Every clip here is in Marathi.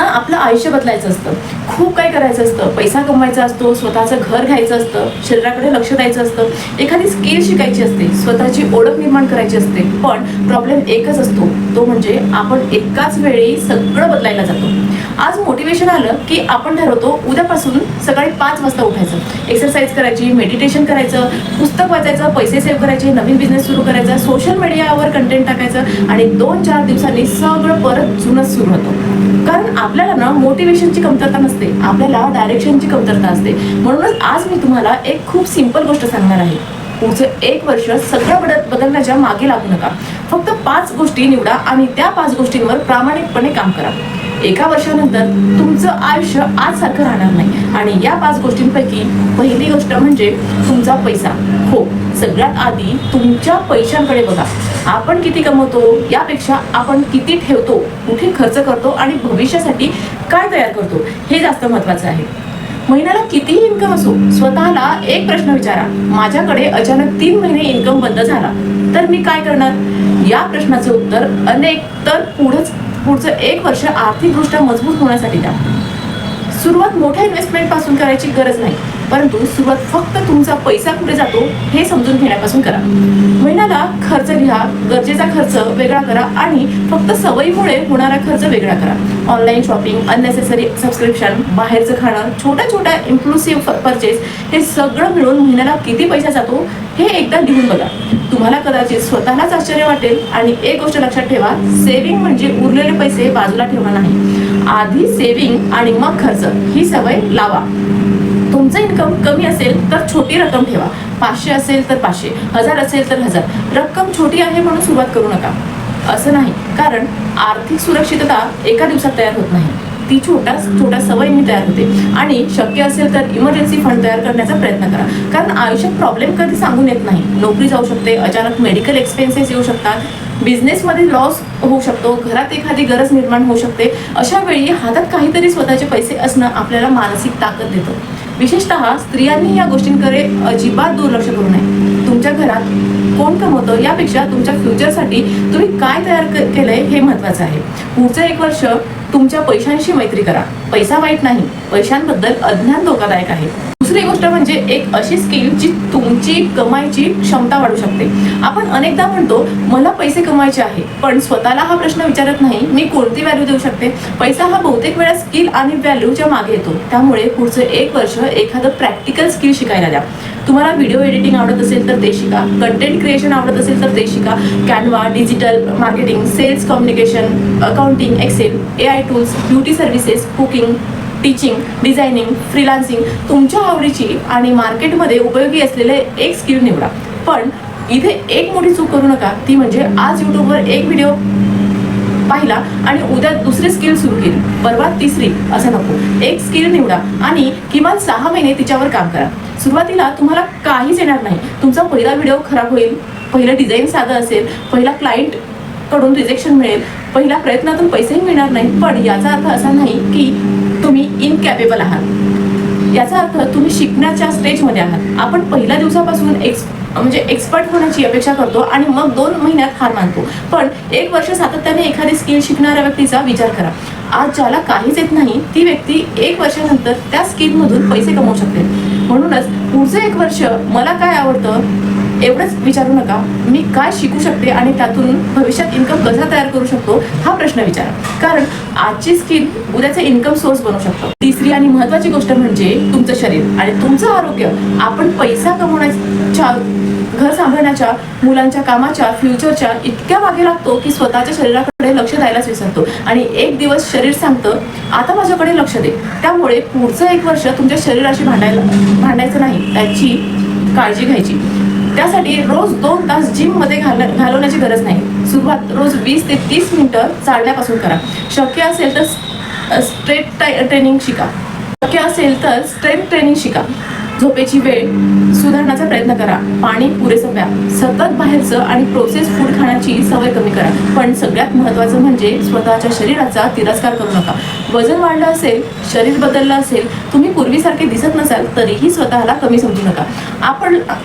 ना आपलं आयुष्य बदलायचं असतं, खूप काही करायचं असतं, पैसा कमवायचा असतो, स्वतःचं घर घ्यायचं असतं, शरीराकडे लक्ष द्यायचं असतं, एखादी स्किल शिकायची असते, स्वतःची ओळख निर्माण करायची असते. पण प्रॉब्लेम एकच असतो, तो म्हणजे आपण एकाच वेळी सगळं बदलायला जातो. आज मोटिवेशन आलं की आपण ठरवतो उद्यापासून सकाळी 5 वाजता उठायचं, एक्सरसाइज करायची, मेडिटेशन करायचं, पुस्तक वाचायचं, पैसे सेव्ह करायचे, नवीन बिझनेस सुरू करायचा, सोशल मीडियावर कंटेंट टाकायचं आणि 2-4 दिवसांनी सगळं परत जुनच सुरू होतं. कारण आपल्याला ना मोटिवेशनची कमतरता नसते, आपल्याला डायरेक्शनची कमतरता असते. म्हणूनच आज मी तुम्हाला एक खूप सिंपल गोष्ट सांगणार आहे. पुढचं 1 वर्ष सगळं बदलण्याच्या मागे लागू नका. फक्त 5 गोष्टी निवडा आणि त्या 5 गोष्टींवर प्रामाणिकपणे काम करा. 1 वर्षानंतर तुमचं आयुष्य आज सारखं राहणार नाही. आणि या 5 गोष्टींपैकी पहिली गोष्ट म्हणजे तुमचा पैसा. हो, सगळ्यात आधी तुमच्या पैशांकडे बघा. आपण किती कमवतो यापेक्षा आपण किती ठेवतो, कुठे खर्च करतो आणि भविष्यासाठी काय तयार करतो हे जास्त महत्त्वाचं आहे. महिन्याला कितीही इन्कम असो, स्वतःला एक प्रश्न विचारा, माझ्याकडे अचानक 3 महिने इन्कम बंद झाला तर मी काय करणार? या प्रश्नाचं उत्तर अनेक तर पुढचं 1 वर्ष आर्थिकदृष्ट्या मजबूत होण्यासाठी द्या. सुरुवात मोठ्या इन्व्हेस्टमेंट पासून करायची गरज नाही, परंतु सुरुवात फक्त तुमचा पैसा कुठे जातो हे समजून घेण्यापासून करा. महिन्याला खर्च लिहा, गरजेचा खर्च वेगळा करा आणि फक्त सवयीमुळे होणारा खर्च वेगळा करा. ऑनलाईन शॉपिंग, अननेसेसरी सबस्क्रिप्शन, बाहेरचं खाणं, छोट्या इम्प्लुसिव्ह परचेस, हे सगळं मिळून महिन्याला किती पैसा जातो हे एकदा लिहून बघा. तुम्हाला कदाचित स्वतःलाच आश्चर्य वाटेल. आणि एक गोष्ट लक्षात ठेवा, सेव्हिंग म्हणजे उरलेले पैसे बाजूला ठेवणं नाही. आधी सेव्हिंग आणि मग खर्च ही सवय लावा. तुमचं इन्कम कमी असेल तर छोटी रक्कम ठेवा. 500 असेल तर 500, 1000 असेल तर 1000. रक्कम छोटी आहे म्हणून सुरुवात करू नका, असं नाही. कारण आर्थिक सुरक्षितता एका दिवसात तयार होत नाही, ती छोट्या सवयींनी तयार होते. आणि शक्य असेल तर इमर्जन्सी फंड तयार करण्याचा प्रयत्न करा. कारण आयुष्यात प्रॉब्लेम कधी सांगून येत नाही. नोकरी जाऊ शकते, अचानक मेडिकल एक्सपेन्सेस येऊ शकतात, बिझनेसमध्ये लॉस होऊ शकतो, घरात एखादी गरज निर्माण होऊ शकते. अशा वेळी हातात काहीतरी स्वतःचे पैसे असणं आपल्याला मानसिक ताकद देतं. विशेषतः स्त्रियांनी या गोष्टींकडे अजिबात दुर्लक्ष करू नये. तुमच्या घरात कोण कमवतं यापेक्षा तुमच्या फ्युचरसाठी तुम्ही काय तयार केलंय हे महत्त्वाचं आहे. पुढचं 1 वर्ष तुमच्या पैशांशी मैत्री करा. पैसा वाईट नाही, पैशांबद्दल अज्ञान धोकादायक आहे. दुसरी गोष्ट म्हणजे एक अशी स्किल जी तुमची कमाईची क्षमता वाढवू शकते. आपण अनेकदा म्हणतो मला पैसे कमवायचे आहे, पण स्वतःला हा प्रश्न विचारत नाही, मी कोणती व्हॅल्यू देऊ शकते. पैसा हा बहुतेक वेळा स्किल आणि व्हॅल्यूच्या मागे येतो. त्यामुळे पुढचं 1 वर्ष एखादं प्रॅक्टिकल स्किल शिकायला द्या. तुम्हाला व्हिडिओ एडिटिंग आवडत असेल तर ते शिका, कंटेंट क्रिएशन आवडत असेल तर ते शिका. Canva, digital marketing, sales communication, accounting, Excel, AI tools, beauty services, cooking, teaching, designing, freelancing, तुमच्या आवडीची आणि मार्केटमध्ये उपयोगी असलेले एक स्किल निवडा. पण इथे एक मोठी चूक करू नका, ती म्हणजे आज यूट्यूबवर एक व्हिडिओ पाहिला आणि उद्या दुसरी स्किल सुरू केली, परवा तिसरी, असं नको. एक स्किल निवडा आणि किमान 6 महिने तिच्यावर काम करा. सुरुवातीला तुम्हाला काहीच येणार नाही. तुमचा पहिला व्हिडिओ खराब होईल, पहिलं डिझाईन साधं असेल, पहिला क्लायंट कडून रिजेक्शन मिळेल, पहिल्या प्रयत्नातून पैसेही मिळणार नाही. पण याचा अर्थ असा नाही की तुम्ही इनकॅपेबल आहात. याचा अर्थ तुम्ही शिकण्याच्या स्टेजमध्ये आहात. आपण पहिल्या दिवसापासून एक्सपर्ट होण्याची अपेक्षा करतो आणि मग 2 महिन्यात हार मानतो. पण 1 वर्ष सातत्याने एखादी स्किल शिकणाऱ्या व्यक्तीचा विचार करा. आज ज्याला काहीच येत नाही ती व्यक्ती 1 वर्षानंतर त्या स्किलमधून पैसे कमवू शकते. म्हणूनच पुढचं 1 वर्ष मला काय आवडतं एवढंच विचारू नका, मी काय शिकू शकते आणि त्यातून भविष्यात इन्कम कसा तयार करू शकतो हा प्रश्न विचारा. कारण आजची स्किल उद्याचे इन्कम सोर्स बनू शकतो. तिसरी आणि महत्त्वाची गोष्ट म्हणजे तुमचं शरीर आणि तुमचं आरोग्य. आपण पैसा कमवण्याच्या, घर सांभाळण्याच्या, मुलांच्या कामाच्या, फ्युचरच्या इतक्या मागे लागतो की स्वतःच्या शरीराकडे लक्ष द्यायलाच विसरतो. आणि एक दिवस शरीर सांगतं आता माझ्याकडे लक्ष दे. त्यामुळे पुढचं 1 वर्ष तुमच्या शरीराशी भांडायचं नाही, त्याची काळजी घ्यायची. त्यासाठी रोज 2 तास जिममध्ये घालवण्याची गरज नाही. सुरुवात रोज 20 ते 30 मिनिटं चालण्यापासून करा. शक्य असेल तर स्ट्रेंथ ट्रेनिंग शिका. झोपेची वेळ, सुधारण्याचा प्रयत्न करा. पाणी पुरेसं प्या. सतत बाहेरचं आणि प्रोसेस फूड खाण्याची सवय कमी करा. पण सगळ्यात महत्त्वाचं म्हणजे स्वतःच्या शरीराचा तिरस्कार करू नका. वजन वाढलं असेल, शरीर बदललं असेल, तुम्ही पूर्वीसारखे दिसत नसाल तरीही स्वतःला कमी समजू नका.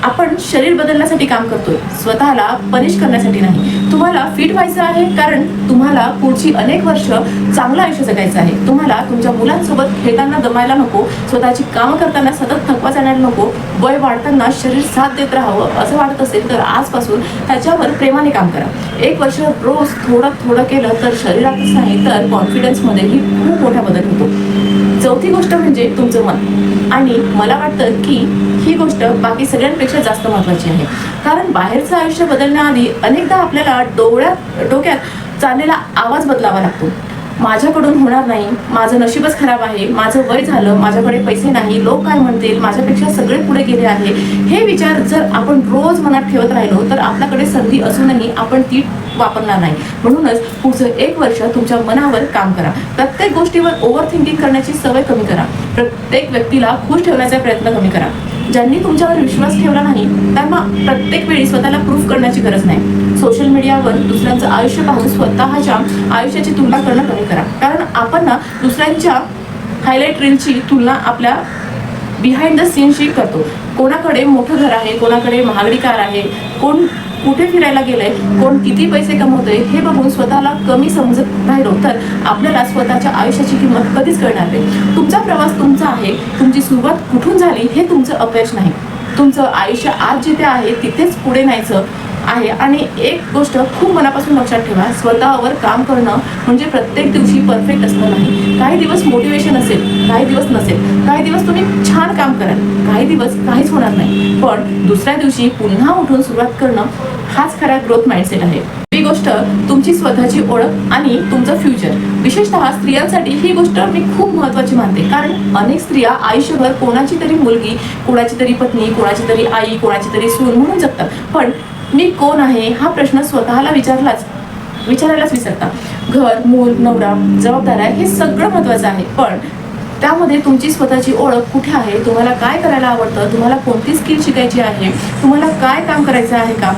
आपण शरीर बदलण्यासाठी काम करतोय, स्वतःला पनिश करण्यासाठी नाही. तुम्हाला फिट व्हायचं आहे कारण तुम्हाला पुढची अनेक वर्ष चांगलं आयुष्य जगायचं आहे. तुम्हाला तुमच्या मुलांसोबत खेळताना दमायला नको, स्वतःची कामं करताना सतत थकवा जाणायला नको. वय वाढताना शरीर साथ देत राहावं असं वाटत असेल तर आजपासून त्याच्यावर प्रेमाने काम करा. 1 वर्ष रोज थोडं थोडं केलं तर शरीरातच नाही तर कॉन्फिडन्समध्येही खूप मोठा बदल होतो. चौथी गोष्ट म्हणजे तुमचं मन. आणि मला वाटतं की ही गोष्ट बाकी सगळ्यांपेक्षा जास्त महत्त्वाची आहे. कारण बाहेरचं आयुष्य बदलण्याआधी अनेकदा आपल्याला डोक्यात चाललेला आवाज बदलावा लागतो. माझ्याकडून होणार नाही, माझं नशीबच खराब आहे, माझं वय झालं, माझ्याकडे पैसे नाही, लोक काय म्हणतील, माझ्यापेक्षा सगळे पुढे गेले आहे. हे विचार जर आपण रोज मनात ठेवत राहिलो तर आपल्याकडे संधी असूनही आपण ती वापरणार नाही. म्हणूनच पुढचं 1 वर्ष तुमच्या मनावर काम करा. प्रत्येक गोष्टीवर ओव्हर थिंकिंग करण्याची सवय कमी करा. प्रत्येक व्यक्तीला खुश ठेवण्याचा प्रयत्न कमी करा. ज्यांनी तुमच्यावर विश्वास ठेवला नाही त्यांना प्रत्येक वेळी स्वतःला प्रूफ करण्याची गरज नाही. सोशल मीडियावर दुसऱ्यांचं आयुष्य पाहून स्वतःच्या आयुष्याची तुलना करणं कमी करा. कारण आपण ना दुसऱ्यांच्या हायलाईट रीलची तुलना आपल्या बिहाइंड द सीनशी करतो. कोणाकडे मोठं घर आहे, कोणाकडे महागडी कार आहे, कोण कुठे फिरायला गेलंय, कोण किती पैसे कमवतोय हे बघून स्वतःला कमी समजत राहिलो तर आपल्याला स्वतःच्या आयुष्याची किंमत कधीच कळणार नाही. तुमचा प्रवास तुमचा आहे. तुमची सुरुवात कुठून झाली हे तुमचं अपयश नाही. तुमचं आयुष्य आज जिथे आहे तिथेच पुढे न्यायचं आहे. आणि एक गोष्ट खूप मनापासून लक्षात ठेवा, स्वतःवर काम करणं म्हणजे प्रत्येक दिवशी परफेक्ट असणं नाही. काही दिवस मोटिवेशन असेल, काही दिवस नसेल, काही दिवस तुम्ही छान काम कराल, काही दिवस काहीच होणार नाही. पण दुसऱ्या दिवशी पुन्हा उठून सुरुवात करणं हाच खरा ग्रोथ माइंडसेट आहे. ही गोष्ट तुमची स्वतःची ओळख आणि तुमचं फ्युचर. विशेषतः स्त्रियांसाठी ही गोष्ट मी खूप महत्त्वाची मानते. कारण अनेक स्त्रिया आयुष्यभर कोणाची तरी मुलगी, कोणाची तरी पत्नी, कोणाची तरी आई, कोणाची तरी सून म्हणून जगतात. पण मी कोण आहे हा प्रश्न स्वतःला विचारायलाच विसरता. घर, मूल, नवरा, जबाबदाऱ्या हे सगळं महत्त्वाचं आहे. पण त्यामध्ये तुमची स्वतःची ओळख कुठे आहे, तुम्हाला काय करायला आवडतं, तुम्हाला कोणती स्किल शिकायची आहे, तुम्हाला काय काम करायचं आहे का,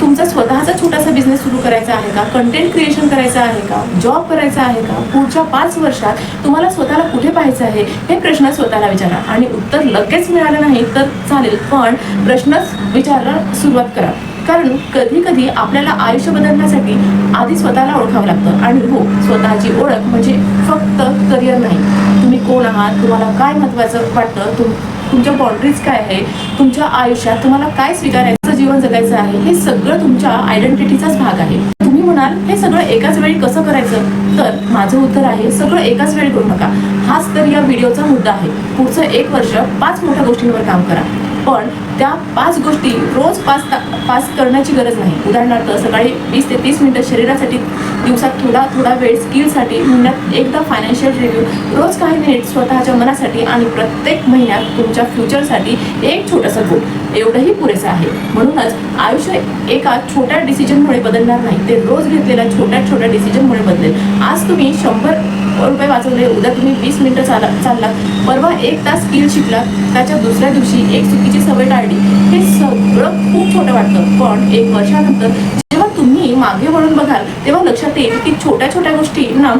तुमचा स्वतःचा छोटासा बिझनेस सुरू करायचा आहे का, कंटेंट क्रिएशन करायचं आहे का, जॉब करायचा आहे का, पुढच्या 5 वर्षात तुम्हाला स्वतःला कुठे पाहायचं आहे हे प्रश्न स्वतःला विचारा. आणि उत्तर लगेच मिळालं नाही तर चालेल, पण प्रश्नच विचारायला सुरुवात करा. कारण कधी कधी आपल्याला आयुष्य बदलण्यासाठी आधी स्वतःला ओळखावं लागतं. आणि हो, स्वतःची ओळख म्हणजे फक्त करिअर नाही. तुम्ही कोण आहात, तुम्हाला काय महत्त्वाचं वाटतं, तुमच्या बाउंड्रीज काय आहे, तुमच्या आयुष्यात तुम्हाला काय स्वीकारायचं जीवन जगायचं आहे, हे सगळं तुमच्या आयडेंटिटीचाच भाग आहे. तुम्ही म्हणाल हे सगळं एकाच वेळी कसं करायचं, तर माझं उत्तर आहे सगळं एकाच वेळी करू नका. हाच तर या व्हिडिओचा मुद्दा आहे. पुढचं 1 वर्ष 5 मोठ्या गोष्टींवर काम करा. पण त्या 5 गोष्टी रोज पास करण्याची गरज नाही. उदाहरणार्थ सकाळी 20 ते 30 मिनिटं शरीरासाठी, दिवसात थोडा वेळ स्किलसाठी, महिन्यात एकदा फायनान्शियल रिव्ह्यू, रोज काही मिनिट स्वतःच्या मनासाठी आणि प्रत्येक महिन्यात तुमच्या फ्युचरसाठी एक छोटंसं गोल, एवढंही पुरेसं आहे. म्हणूनच आयुष्य एका छोट्या डिसिजनमुळे बदलणार नाही, ते रोज घेतलेल्या छोट्या डिसिजनमुळे बदलेल. आज तुम्ही 100 रुपये वाचवले, उद्या तुम्ही 20 मिनिटं चाललात, परवा 1 तास स्किल शिकलात, त्याच्या दुसऱ्या दिवशी एक चुकीची सवय टाळली. हे सगळं खूप छोटं वाटतं. पण 1 वर्षानंतर जेव्हा तुम्ही मागे वळून बघाल तेव्हा लक्षात येईल की छोट्या गोष्टींना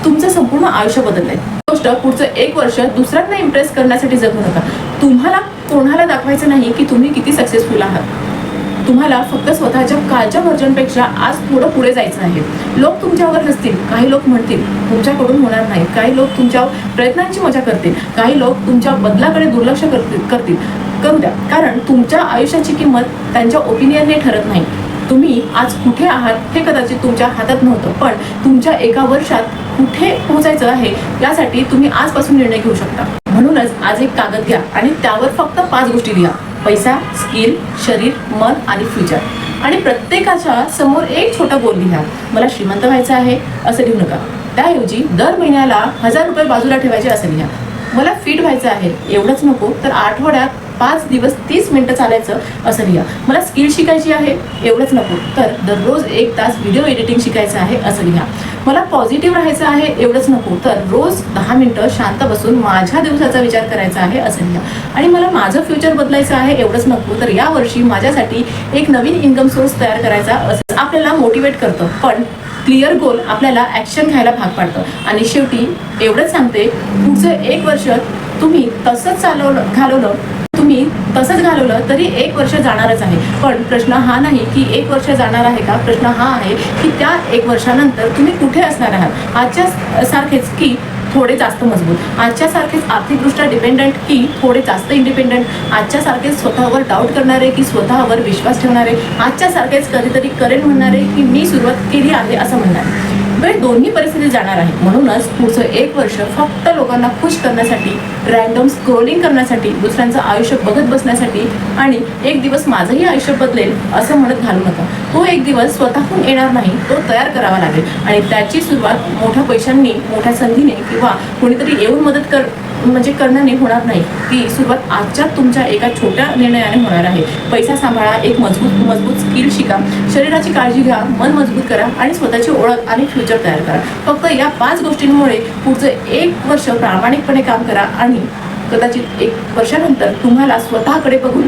तुमचं संपूर्ण आयुष्य बदललंय. गोष्ट पुढचं 1 वर्ष दुसऱ्यांना इम्प्रेस करण्यासाठी जगू नका. तुम्हाला कोणाला दाखवायचं नाही की तुम्ही किती सक्सेसफुल आहात. तुम्हाला फक्त स्वतःच्या कालच्या व्हर्जनपेक्षा आज थोडं पुढे जायचं आहे. लोक तुमच्यावर हसतील, काही लोक म्हणतील तुमच्याकडून होणार नाही, काही लोक तुमच्या प्रयत्नांची मजा करतील, काही लोक तुमच्या बदलाकडे दुर्लक्ष करतील. करू द्या, कारण तुमच्या आयुष्याची किंमत त्यांच्या ओपिनियनने ठरत नाही. तुम्ही आज कुठे आहात हे कदाचित तुमच्या हातात नव्हतं, पण तुमच्या 1 वर्षात कुठे पोहोचायचं आहे यासाठी तुम्ही आजपासून निर्णय घेऊ शकता. म्हणूनच आज एक कागद घ्या आणि त्यावर फक्त 5 गोष्टी लिहा. पैसा, स्किल, शरीर, मन आणि फ्युचर. आणि प्रत्येकाच्या समोर एक छोटा गोल लिहा. मला श्रीमंत व्हायचं आहे असं लिहू नका. त्याऐवजी दर महिन्याला 1000 रुपये बाजूला ठेवायचे असं लिहा. मला फिट व्हायचं आहे एवढंच नको तर आठवड्यात 5 दिवस 30 मिनिटं चालायचं असं लिहा. मला स्किल शिकायची आहे एवढंच नको तर दररोज 1 तास व्हिडिओ एडिटिंग शिकायचं आहे असं लिहा. मला पॉझिटिव्ह राहायचं आहे एवढंच नको, तर रोज 10 मिनिटं शांत बसून माझ्या दिवसाचा विचार करायचा आहे असं लिहा. आणि मला माझं फ्युचर बदलायचं आहे एवढंच नको, तर यावर्षी माझ्यासाठी एक नवीन इन्कम सोर्स तयार करायचा असं आपल्याला मोटिवेट करतं. पण क्लिअर गोल आपल्याला ॲक्शन घ्यायला भाग पाडतं. आणि शेवटी एवढंच सांगते, पुढचं 1 वर्ष तुम्ही तसंच घालवलं तरी 1 वर्ष जाणारच आहे. पण प्रश्न हा नाही की 1 वर्ष जाणार आहे का, प्रश्न हा आहे की त्या 1 वर्षानंतर तुम्ही कुठे असणार आहात. आजच्या सारखेच की थोडे जास्त मजबूत, आजच्या सारखेच आर्थिकदृष्ट्या डिपेंडंट की थोडे जास्त इंडिपेंडंट, आजच्या सारखेच स्वतःवर डाऊट करणारे की स्वतःवर विश्वास ठेवणारे, आजच्या सारखेच कधीतरी करेन म्हणणारे की मी सुरुवात केली आहे असं म्हणणारे. वेळ दोन्ही परिस्थितीत जाणार आहे. म्हणूनच पुढचं 1 वर्ष फक्त लोकांना खुश करण्यासाठी, रँडम स्क्रोलिंग करण्यासाठी, दुसऱ्यांचं आयुष्य बघत बसण्यासाठी आणि एक दिवस माझंही आयुष्य बदलेल असं म्हणत घालू नका. तो एक दिवस स्वतःहून येणार नाही, तो तयार करावा लागेल. आणि त्याची सुरुवात मोठ्या पैशांनी, मोठ्या संधीने किंवा कोणीतरी येऊन मदत करण्याने होणार नाही. ती सुरुवात आजच्या तुमच्या एका छोट्या निर्णयाने होणार आहे. पैसा सांभाळा, एक मजबूत स्किल शिका, शरीराची काळजी घ्या, मन मजबूत करा आणि स्वतःची ओळख आणि फ्युचर तयार करा. फक्त या 5 गोष्टींमुळे पुढचं 1 वर्ष प्रामाणिकपणे काम करा आणि कदाचित 1 वर्षानंतर तुम्हाला स्वतःकडे बघून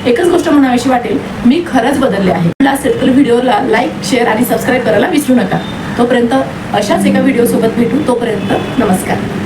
एकच गोष्ट म्हणावीशी वाटेल, मी खरंच बदलले आहे. असेल तर व्हिडिओला लाईक, शेअर आणि सबस्क्राईब करायला विसरू नका. तोपर्यंत अशाच एका व्हिडिओसोबत भेटू. तोपर्यंत नमस्कार.